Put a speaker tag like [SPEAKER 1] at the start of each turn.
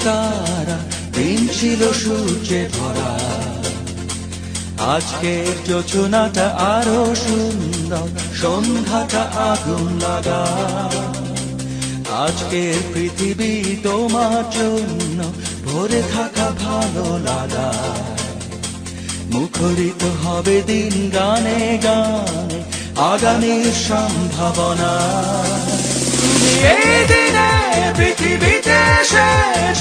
[SPEAKER 1] তারা দিন ছিল সূর্যে ভরা, আজকের যোজনাটা আরো সুন্দর, সন্ধ্যাটা আগুন লাগা। আজকের পৃথিবী তোমার জন্য ভরে থাকা ভালো লাগা, মুখরিত হবে দিন গানে গানে আগামীর সম্ভাবনা। তুমি এই দিনে পৃথিবীতে এসেছ,